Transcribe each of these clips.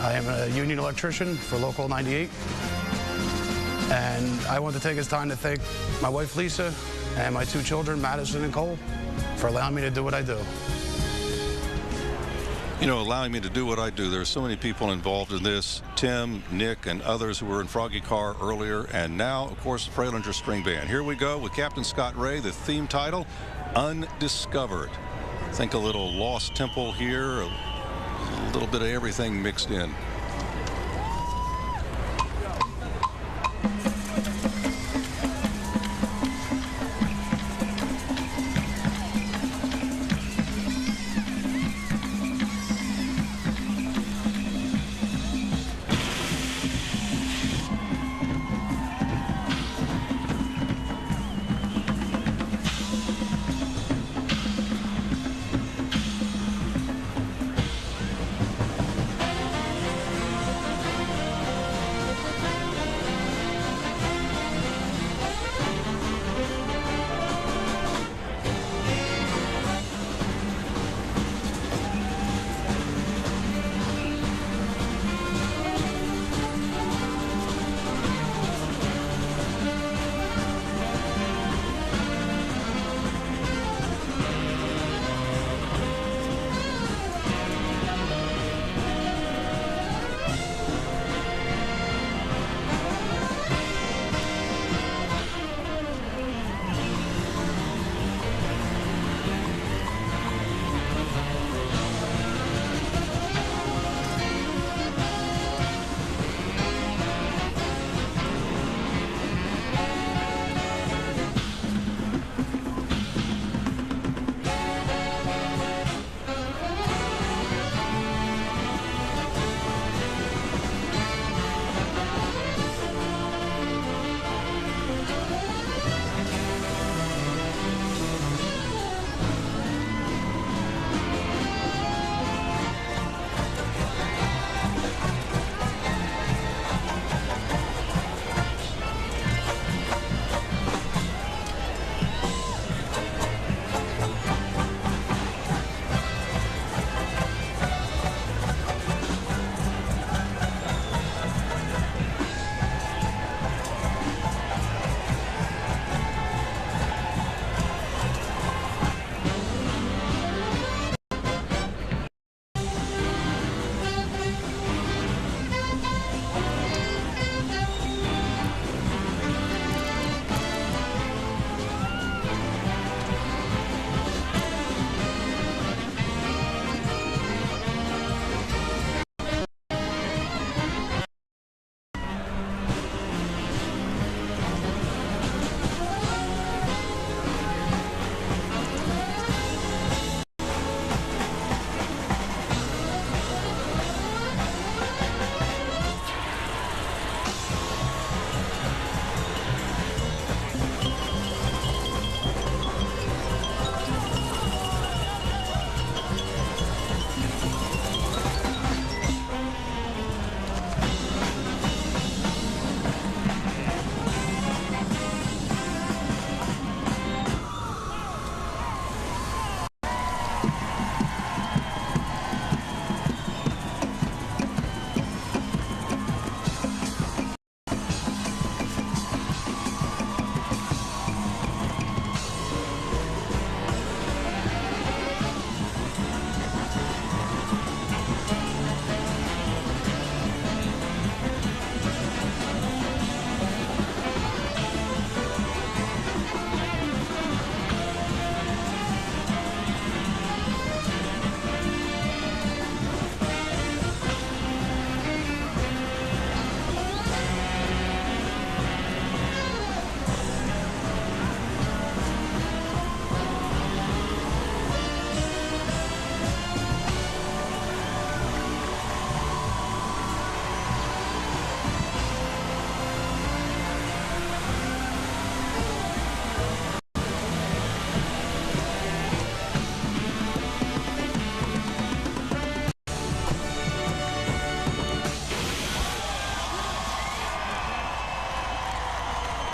I am a union electrician for Local 98. And I want to take this time to thank my wife, Lisa, and my 2 children, Madison and Cole, for allowing me to do what I do. You know, allowing me to do what I do. There's so many people involved in this. Tim, Nick, and others who were in Froggy Car earlier. And now, of course, the Fralinger String Band. Here we go with Captain Scott Ray, the theme title, Undiscovered. Think a little Lost Temple here, a little bit of everything mixed in.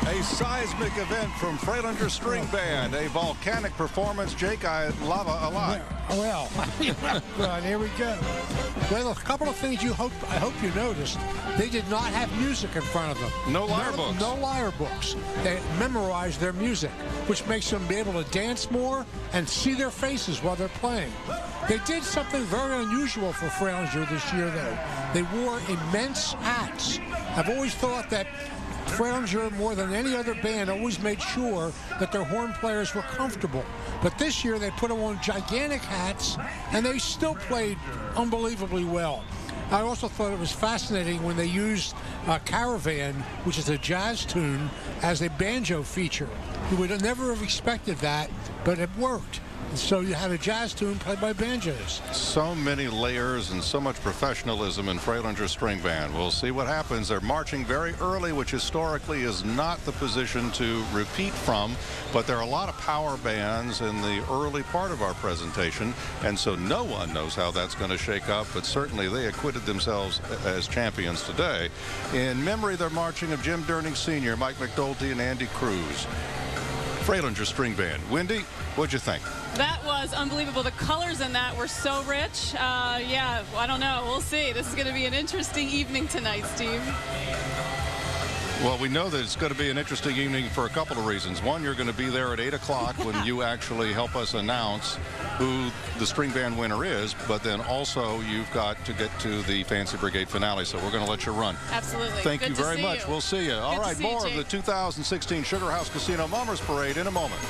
A seismic event from Fralinger String Band, a volcanic performance. Jake, I love a lot. Well, well, here we go. Well, a couple of things I hope you noticed. They did not have music in front of them. No lyre books. No lyre books. They memorized their music, which makes them be able to dance more and see their faces while they're playing. They did something very unusual for Fralinger this year, though. They wore immense hats. I've always thought that Fralinger, more than any other band, always made sure that their horn players were comfortable. But this year they put them on gigantic hats, and they still played unbelievably well. I also thought it was fascinating when they used Caravan, which is a jazz tune, as a banjo feature. You would never have expected that, but it worked. So you had a jazz tune played by banjos. So many layers and so much professionalism in Fralinger String Band. We'll see what happens. They're marching very early, which historically is not the position to repeat from, but there are a lot of power bands in the early part of our presentation, and so no one knows how that's going to shake up, but certainly they acquitted themselves as champions today. In memory, they're marching of Jim Durning Sr., Mike McDulty, and Andy Cruz. Fralinger String Band. Wendy, what'd you think? That was unbelievable. The colors in that were so rich. Yeah, I don't know. We'll see. This is going to be an interesting evening tonight, Steve. Well, we know that it's going to be an interesting evening for a couple of reasons. One, you're going to be there at 8 o'clock when you actually help us announce who the string band winner is, but then also you've got to get to the Fancy Brigade finale, so we're going to let you run. Absolutely. Thank you very much. We'll see you. All right, more of the 2016 Sugar House Casino Mummers Parade in a moment.